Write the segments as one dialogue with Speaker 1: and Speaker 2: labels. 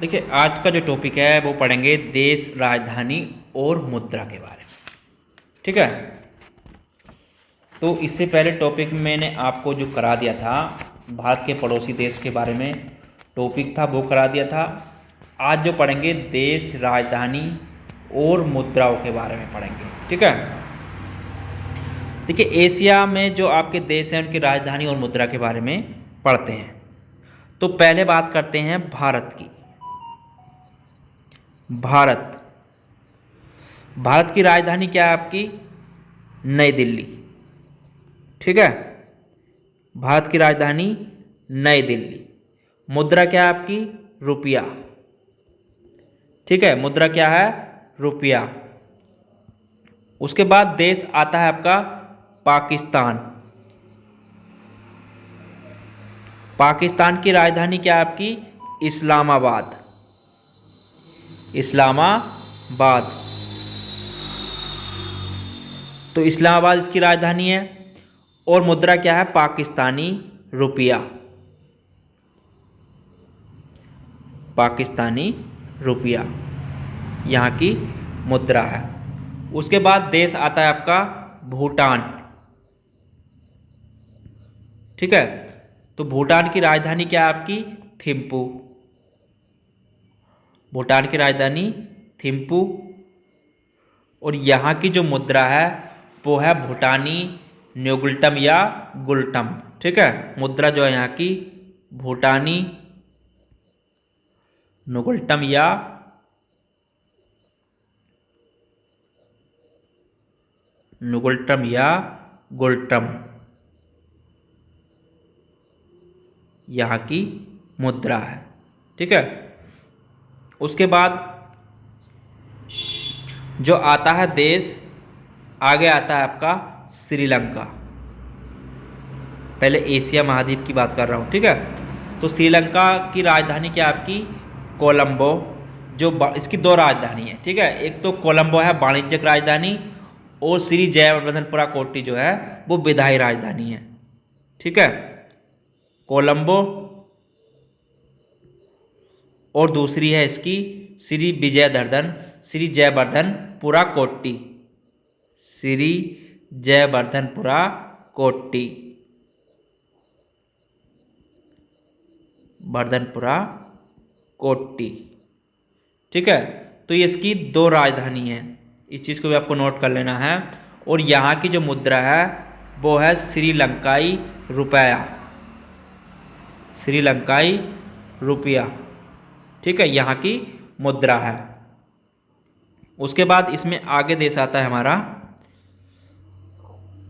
Speaker 1: देखिए, आज का जो टॉपिक है वो पढ़ेंगे देश, राजधानी और मुद्रा के बारे में। ठीक है, तो इससे पहले टॉपिक मैंने आपको जो करा दिया था भारत के पड़ोसी देश के बारे में टॉपिक था, वो करा दिया था। आज जो पढ़ेंगे देश, राजधानी और मुद्राओं के बारे में पढ़ेंगे। ठीक है, देखिए एशिया में जो आपके देश हैं उनकी राजधानी और मुद्रा के बारे में पढ़ते हैं। तो पहले बात करते हैं भारत की। भारत की राजधानी क्या है आपकी? नई दिल्ली। ठीक है, भारत की राजधानी नई दिल्ली। मुद्रा क्या है आपकी? रुपया। ठीक है, मुद्रा क्या है? रुपया। उसके बाद देश आता है आपका पाकिस्तान। पाकिस्तान की राजधानी क्या है आपकी? इस्लामाबाद। इस्लामाबाद। तो इस्लामाबाद इसकी राजधानी है। और मुद्रा क्या है? पाकिस्तानी रुपया। पाकिस्तानी रुपया यहाँ की मुद्रा है। उसके बाद देश आता है आपका भूटान। ठीक है, तो भूटान की राजधानी क्या है आपकी? थिम्पू। भूटान की राजधानी थिम्पू। और यहाँ की जो मुद्रा है वो है भूटानी न्योगुल्टम या गुल्टम। ठीक है, मुद्रा जो है यहाँ की भूटानी नुगुल्टम या नुगुल्टम या गुल्टम यहाँ की मुद्रा है। ठीक है, उसके बाद जो आता है देश, आगे आता है आपका श्रीलंका। पहले एशिया महाद्वीप की बात कर रहा हूँ। ठीक है, तो श्रीलंका की राजधानी क्या है आपकी? कोलंबो। इसकी दो राजधानी है। ठीक है, एक तो कोलंबो है वाणिज्यिक राजधानी, और श्री जयवर्धनपुरा कोट्टी जो है वो विधायी राजधानी है। ठीक है, कोलंबो। और दूसरी है इसकी श्री जयवर्धनपुरा कोट्टी। श्री जयवर्धनपुरा कोट्टी, वर्धनपुरा कोट्टी। ठीक है, तो ये इसकी दो राजधानी है। इस चीज़ को भी आपको नोट कर लेना है। और यहाँ की जो मुद्रा है वो है श्रीलंकाई रुपया। श्रीलंकाई रुपया। ठीक है, यहाँ की मुद्रा है। उसके बाद इसमें आगे देश आता है हमारा,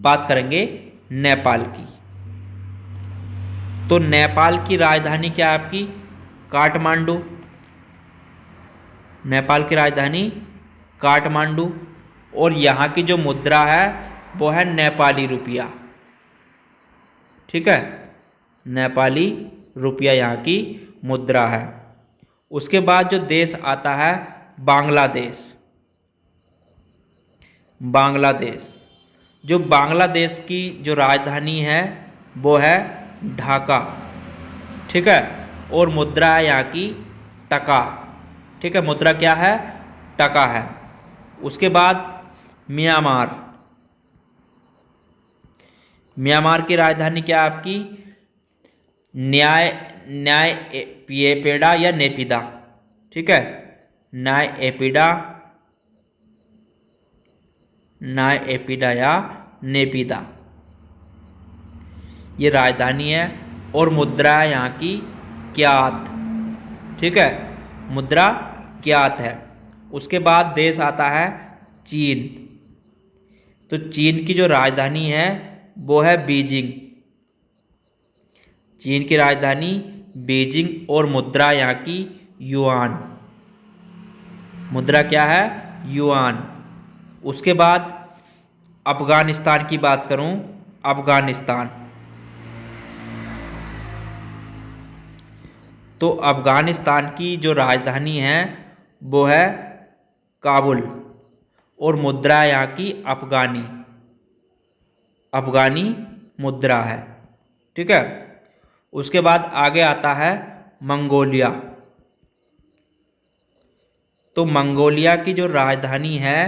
Speaker 1: बात करेंगे नेपाल की। तो नेपाल की राजधानी क्या है आपकी? काठमांडू। नेपाल की राजधानी काठमांडू। और यहाँ की जो मुद्रा है वो है नेपाली रुपया। ठीक है, नेपाली रुपया यहाँ की मुद्रा है। उसके बाद जो देश आता है बांग्लादेश। बांग्लादेश, जो बांग्लादेश की जो राजधानी है वो है ढाका। ठीक है, और मुद्रा है यहाँ की टका। ठीक है, मुद्रा क्या है? टका है। उसके बाद म्यांमार। म्यांमार की राजधानी क्या है आपकी? न्याय न्याय पेड़ा या नेपिदा। ठीक है, न्याय एपिडा या नेपिदा ये राजधानी है। और मुद्रा है यहाँ की क्यात। ठीक है, मुद्रा क्यात है। उसके बाद देश आता है चीन। तो चीन की जो राजधानी है वो है बीजिंग। चीन की राजधानी बीजिंग। और मुद्रा यहाँ की युआन। मुद्रा क्या है? युआन। उसके बाद अफगानिस्तान की बात करूं, अफगानिस्तान, तो अफगानिस्तान की जो राजधानी है वो है काबुल। और मुद्रा यहाँ की अफगानी। अफगानी मुद्रा है। ठीक है, उसके बाद आगे आता है मंगोलिया। तो मंगोलिया की जो राजधानी है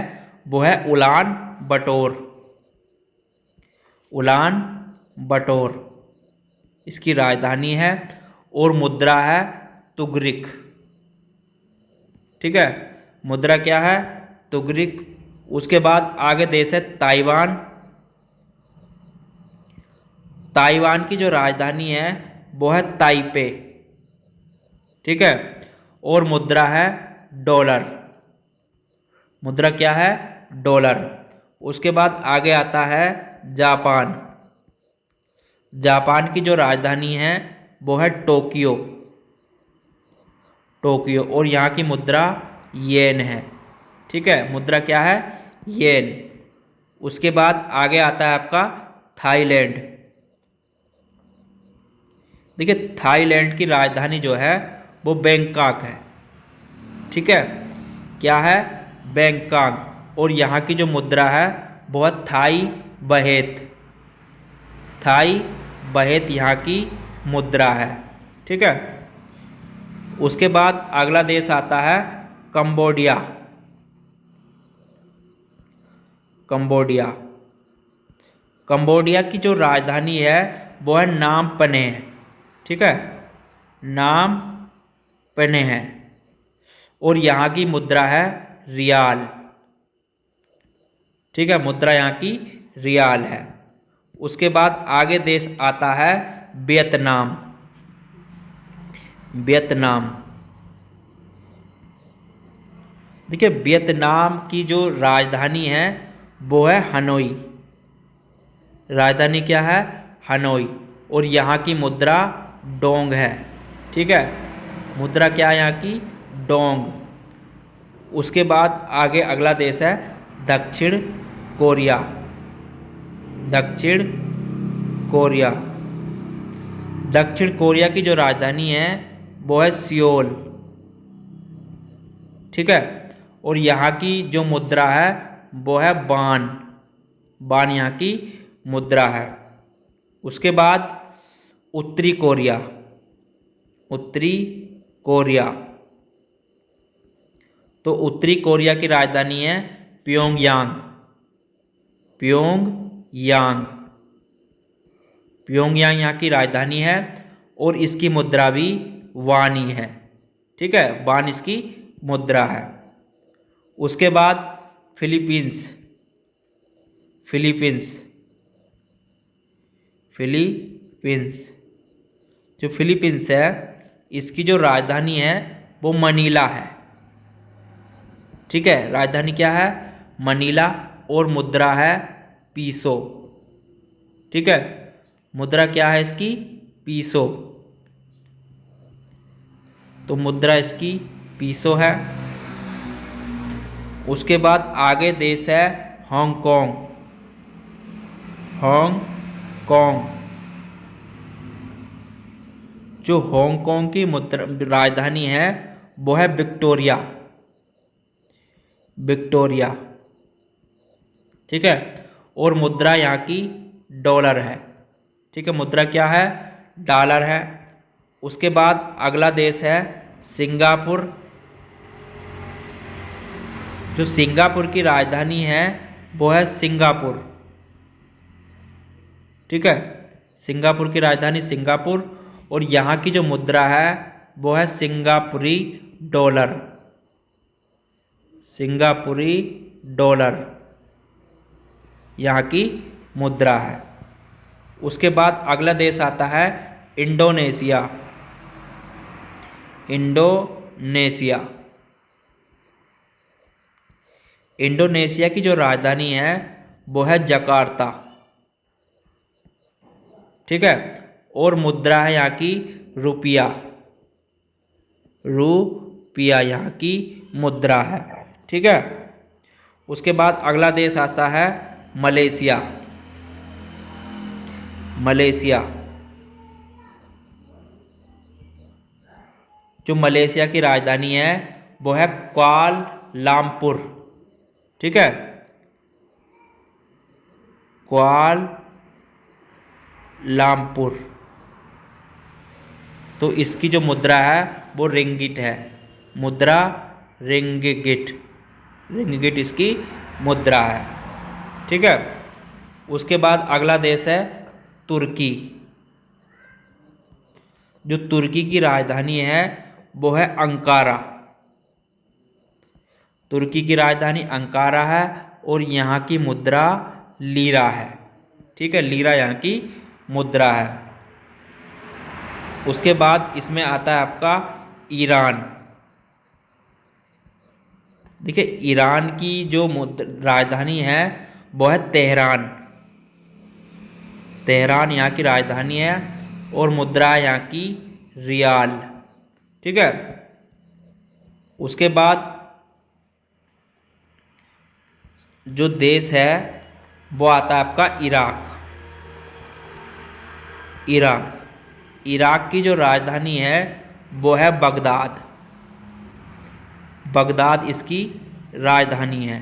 Speaker 1: वो है उलान बटोर। उलान बटोर इसकी राजधानी है और मुद्रा है तुगरिक। ठीक है, मुद्रा क्या है? तुगरिक। उसके बाद आगे देश है ताइवान। ताइवान की जो राजधानी है वो है ताइपे। ठीक है, और मुद्रा है डॉलर। मुद्रा क्या है? डॉलर। उसके बाद आगे आता है जापान। जापान की जो राजधानी है वो है टोक्यो। टोक्यो, और यहाँ की मुद्रा येन है। ठीक है, मुद्रा क्या है? येन। उसके बाद आगे आता है आपका थाईलैंड। देखिए, थाईलैंड की राजधानी जो है वो बैंकॉक है। ठीक है, क्या है? बैंकॉक। और यहाँ की जो मुद्रा है वो है थाई बहेत। थाई बहेत यहाँ की मुद्रा है। ठीक है, उसके बाद अगला देश आता है कंबोडिया। कंबोडिया। कंबोडिया की जो राजधानी है वो है नाम पनेह। ठीक है, नाम पनेह है, और यहाँ की मुद्रा है रियाल। ठीक है, मुद्रा यहाँ की रियाल है। उसके बाद आगे देश आता है वियतनाम। वियतनाम। देखिए, वियतनाम की जो राजधानी है वो है हनोई। राजधानी क्या है? हनोई। और यहाँ की मुद्रा डोंग है। ठीक है, मुद्रा क्या है यहाँ की? डोंग। उसके बाद आगे अगला देश है दक्षिण कोरिया। दक्षिण कोरिया। दक्षिण कोरिया की जो राजधानी है वो है सियोल। ठीक है, और यहाँ की जो मुद्रा है वो है बान। बान यहाँ की मुद्रा है। उसके बाद उत्तरी कोरिया। उत्तरी कोरिया। तो उत्तरी कोरिया की राजधानी है प्योंगयांग। प्योंगयांग। प्योंगयांग यहाँ की राजधानी है, और इसकी मुद्रा भी वानी है। ठीक है, वान इसकी मुद्रा है। उसके बाद फिलीपींस। फिलीपींस। फिलीपींस। जो फिलीपींस है इसकी जो राजधानी है वो मनीला है। ठीक है, राजधानी क्या है? मनीला, और मुद्रा है पीसो। ठीक है, मुद्रा क्या है इसकी? पीसो। तो मुद्रा इसकी पीसो है। उसके बाद आगे देश है हांगकांग। हांगकांग। जो हांगकांग की मुद्रा राजधानी है वो है विक्टोरिया। विक्टोरिया। ठीक है, और मुद्रा यहाँ की डॉलर है। ठीक है, मुद्रा क्या है? डॉलर है। उसके बाद अगला देश है सिंगापुर। जो सिंगापुर की राजधानी है वो है सिंगापुर। ठीक है, सिंगापुर की राजधानी सिंगापुर, और यहाँ की जो मुद्रा है वो है सिंगापुरी डॉलर। सिंगापुरी डॉलर यहाँ की मुद्रा है। उसके बाद अगला देश आता है इंडोनेशिया। इंडोनेशिया। इंडोनेशिया की जो राजधानी है वो है जकार्ता। ठीक है, और मुद्रा है यहाँ की रुपया। रुपया यहाँ की मुद्रा है। ठीक है, उसके बाद अगला देश आता है मलेशिया। मलेशिया। जो मलेशिया की राजधानी है वो है कुआलालंपुर। ठीक है, कुआलालंपुर। तो इसकी जो मुद्रा है वो रिंगिट है। मुद्रा रिंगिट, रिंगिट इसकी मुद्रा है। ठीक है। उसके बाद अगला देश है तुर्की। जो तुर्की की राजधानी है वो है अंकारा। तुर्की की राजधानी अंकारा है और यहाँ की मुद्रा लीरा है। ठीक है, लीरा यहाँ की मुद्रा है। उसके बाद इसमें आता है आपका ईरान। देखिए, ईरान की जो राजधानी है वो है तेहरान। तेहरान यहाँ की राजधानी है और मुद्रा है यहाँ की रियाल। ठीक है। उसके बाद जो देश है वो आता है आपका इराक। इराक की जो राजधानी है वो है बगदाद। बगदाद इसकी राजधानी है।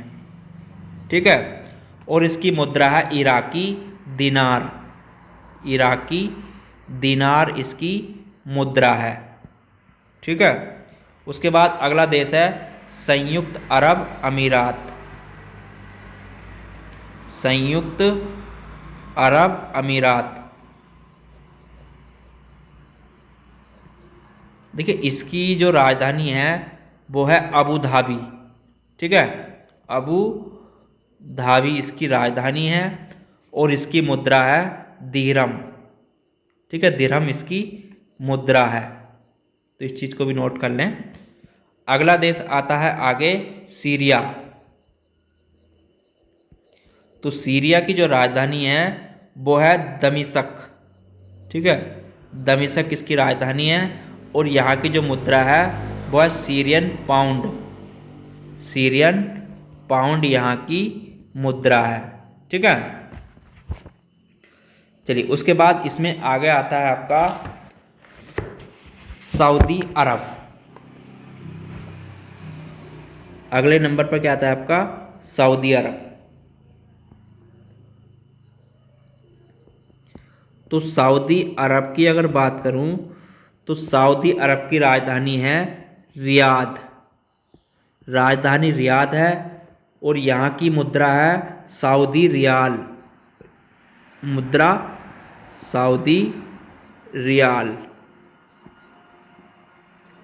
Speaker 1: ठीक है। और इसकी मुद्रा है इराकी दिनार। इराकी दिनार इसकी मुद्रा है। ठीक है। उसके बाद अगला देश है संयुक्त अरब अमीरात। संयुक्त अरब अमीरात। देखिए, इसकी जो राजधानी है वो है अबू धाबी। ठीक है, अबू धाबी इसकी राजधानी है और इसकी मुद्रा है दिरहम। ठीक है, दिरहम इसकी मुद्रा है, तो इस चीज़ को भी नोट कर लें। अगला देश आता है आगे सीरिया। तो सीरिया की जो राजधानी है वो है दमिश्क। ठीक है, दमिश्क इसकी राजधानी है और यहाँ की जो मुद्रा है वो है सीरियन पाउंड। सीरियन पाउंड यहाँ की मुद्रा है। ठीक है। चलिए, उसके बाद इसमें आगे आता है आपका सऊदी अरब। अगले नंबर पर क्या आता है आपका सऊदी अरब। तो सऊदी अरब की अगर बात करूं तो सऊदी अरब की राजधानी है रियाद। राजधानी रियाद है और यहाँ की मुद्रा है सऊदी रियाल। मुद्रा सऊदी रियाल।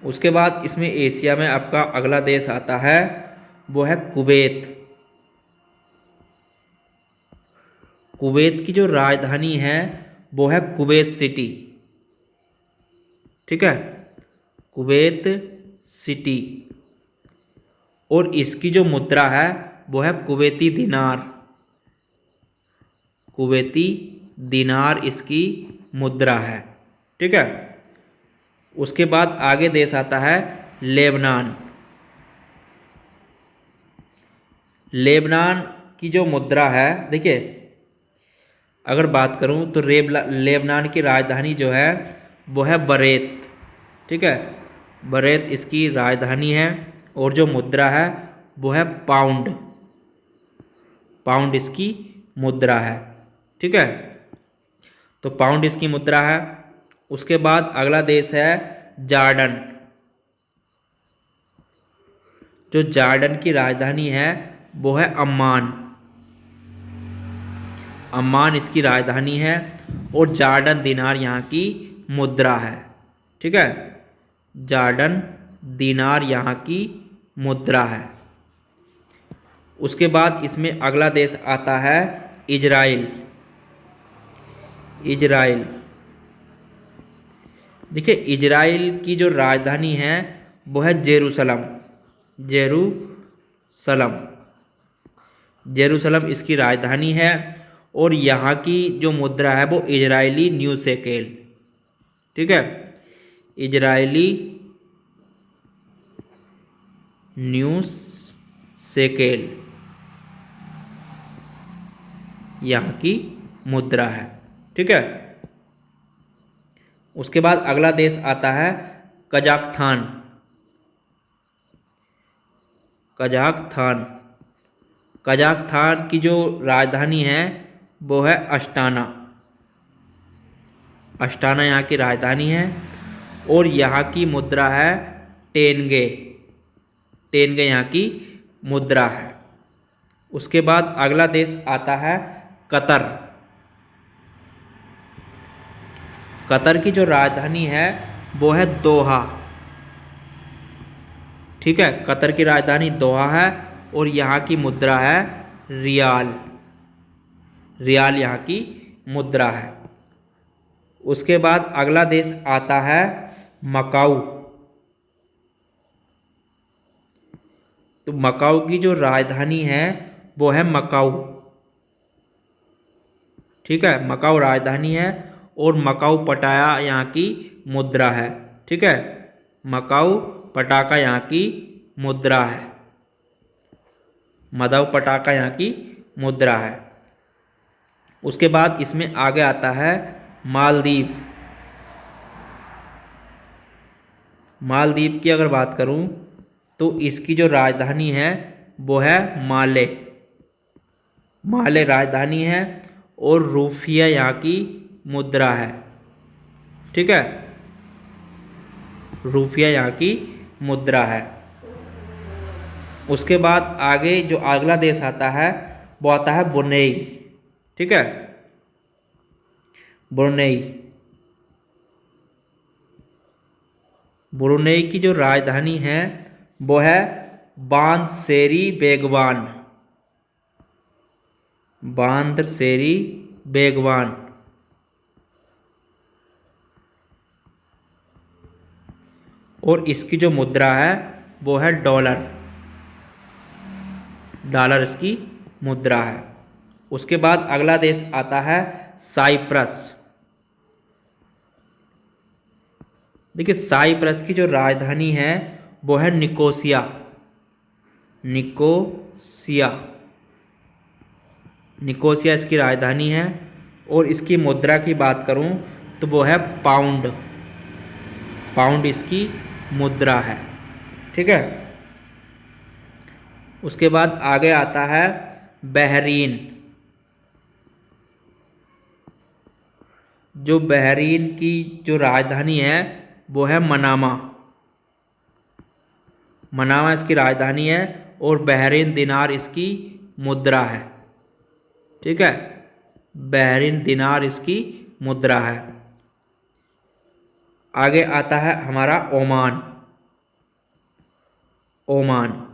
Speaker 1: उसके बाद इसमें एशिया में आपका अगला देश आता है वो है कुवैत। कुवैत की जो राजधानी है वो है कुवैत सिटी। ठीक है, कुवैत सिटी। और इसकी जो मुद्रा है वो है कुवैती दिनार। कुवैती दिनार इसकी मुद्रा है। ठीक है। उसके बाद आगे देश आता है लेबनान। लेबनान की जो मुद्रा है, देखिए अगर बात करूं तो लेबनान की राजधानी जो है वो है बरेत। ठीक है, बरेत इसकी राजधानी है और जो मुद्रा है वो है पाउंड। पाउंड इसकी मुद्रा है। ठीक है, तो पाउंड इसकी मुद्रा है। उसके बाद अगला देश है जॉर्डन। जो जॉर्डन की राजधानी है वो है अम्मान। अम्मान इसकी राजधानी है और जॉर्डन दिनार यहाँ की मुद्रा है। ठीक है, जॉर्डन दिनार यहाँ की मुद्रा है। उसके बाद इसमें अगला देश आता है इजराइल। इजराइल, देखिए इजराइल की जो राजधानी है वो है जेरूसलम। जेरूसलम, जेरूसलम इसकी राजधानी है और यहाँ की जो मुद्रा है वो इजरायली न्यू शेकेल। ठीक है, इजरायली न्यू शेकेल यहाँ की मुद्रा है। ठीक है। उसके बाद अगला देश आता है कजाख्स्तान। कजाख्स्तान, कजाख्स्तान की जो राजधानी है वो है अस्टाना। अस्टाना यहाँ की राजधानी है और यहाँ की मुद्रा है टेंगे। टेनगे यहाँ की मुद्रा है। उसके बाद अगला देश आता है कतर। कतर की जो राजधानी है वो है दोहा। ठीक है, कतर की राजधानी दोहा है और यहाँ की मुद्रा है रियाल। रियाल यहाँ की मुद्रा है। उसके बाद अगला देश आता है मकाऊ। तो मकाऊ की जो राजधानी है वो है मकाऊ। ठीक है, मकाऊ राजधानी है और मकाऊ पटाया यहाँ की मुद्रा है। ठीक है, मकाऊ पटाका यहाँ की मुद्रा है। मदाऊ पटाका यहाँ की मुद्रा है। उसके बाद इसमें आगे आता है मालदीव। मालदीव की अगर बात करूं तो इसकी जो राजधानी है वो है माले। माले राजधानी है और रूफिया यहाँ की मुद्रा है। ठीक है, रूफिया यहाँ की मुद्रा है। उसके बाद आगे जो अगला देश आता है वो आता है ब्रुनेई। ठीक है, ब्रुनेई। ब्रुनेई की जो राजधानी है वो है बांदरसेरी बेगवान। बांदरसेरी बेगवान। और इसकी जो मुद्रा है वो है डॉलर। डॉलर इसकी मुद्रा है। उसके बाद अगला देश आता है साइप्रस। देखिए, साइप्रस की जो राजधानी है वो है निकोसिया। निकोसिया। निकोसिया इसकी राजधानी है और इसकी मुद्रा की बात करूं तो वो है पाउंड। पाउंड इसकी मुद्रा है। ठीक है, उसके बाद आगे आता है बहरीन। जो बहरीन की जो राजधानी है वो है मनामा। मनामा इसकी राजधानी है और बहरीन दिनार इसकी मुद्रा है। ठीक है, बहरीन दिनार इसकी मुद्रा है। आगे आता है हमारा ओमान। ओमान।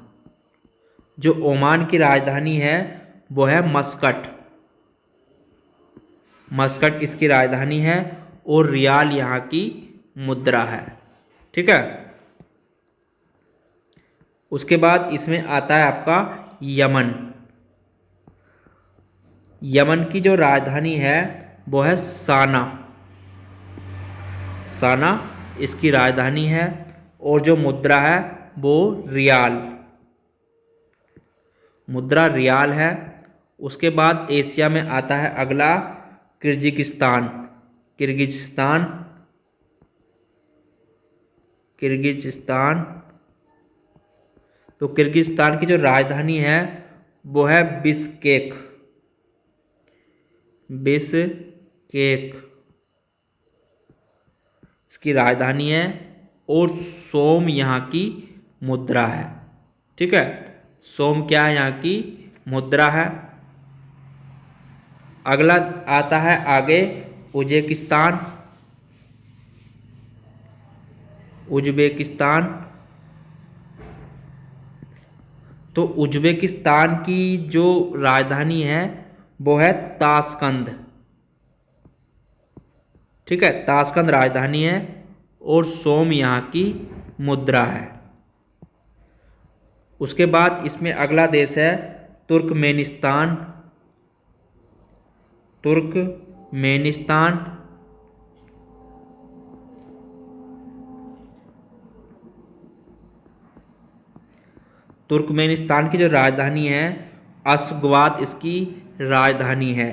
Speaker 1: जो ओमान की राजधानी है वो है मस्कट। मस्कट इसकी राजधानी है और रियाल यहाँ की मुद्रा है। ठीक है, उसके बाद इसमें आता है आपका यमन। यमन की जो राजधानी है वो है साना। साना इसकी राजधानी है और जो मुद्रा है वो रियाल। मुद्रा रियाल है। उसके बाद एशिया में आता है अगला किर्गिस्तान। किर्गिस्तान। किर्गिस्तान। तो किर्गिस्तान की जो राजधानी है वो है बिश्केक। बिश्केक इसकी राजधानी है और सोम यहाँ की मुद्रा है। ठीक है, सोम क्या है यहाँ की मुद्रा है। अगला आता है आगे उज्बेकिस्तान। उज्बेकिस्तान। तो उज्बेकिस्तान की जो राजधानी है वो है ताशकंद। ठीक है, ताशकंद राजधानी है और सोम यहाँ की मुद्रा है। उसके बाद इसमें अगला देश है तुर्कमेनिस्तान। तुर्कमेनिस्तान। तुर्कमेनिस्तान की जो राजधानी है अशगाबत इसकी राजधानी है।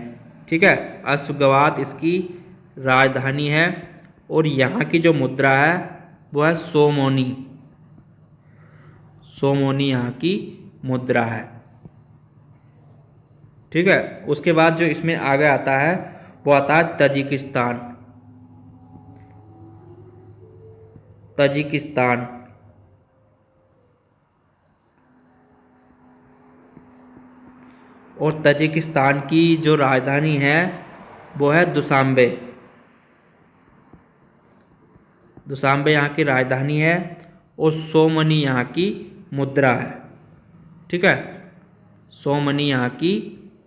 Speaker 1: ठीक है, अशगाबत इसकी राजधानी है और यहाँ की जो मुद्रा है वो है सोमोनी। सोमोनी यहाँ की मुद्रा है। ठीक है, उसके बाद जो इसमें आगे आता है वो आता है तजिकिस्तान। तजिकिस्तान। और तजिकिस्तान की जो राजधानी है वो है दुशांबे। दुशांबे यहाँ की राजधानी है और 100 मनी यहाँ की मुद्रा है। ठीक है, 100 मनी यहाँ की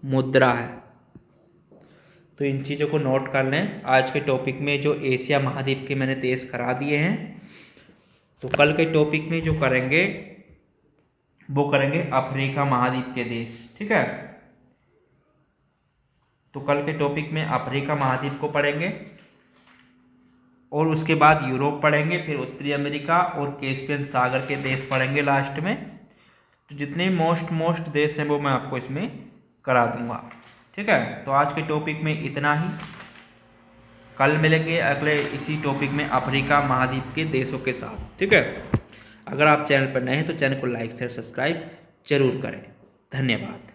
Speaker 1: मुद्रा है। तो इन चीज़ों को नोट कर लें। आज के टॉपिक में जो एशिया महाद्वीप के मैंने देश करा दिए हैं, तो कल के टॉपिक में जो करेंगे वो करेंगे अफ्रीका महाद्वीप के देश। ठीक है, तो कल के टॉपिक में अफ्रीका महाद्वीप को पढ़ेंगे और उसके बाद यूरोप पढ़ेंगे, फिर उत्तरी अमेरिका और कैस्पियन सागर के देश पढ़ेंगे लास्ट में। तो जितने मोस्ट देश हैं वो मैं आपको इसमें करा दूंगा। ठीक है, तो आज के टॉपिक में इतना ही। कल मिलेंगे अगले इसी टॉपिक में अफ्रीका महाद्वीप के देशों के साथ। ठीक है, अगर आप चैनल पर नए हैं तो चैनल को लाइक शेयर सब्सक्राइब जरूर करें। धन्यवाद।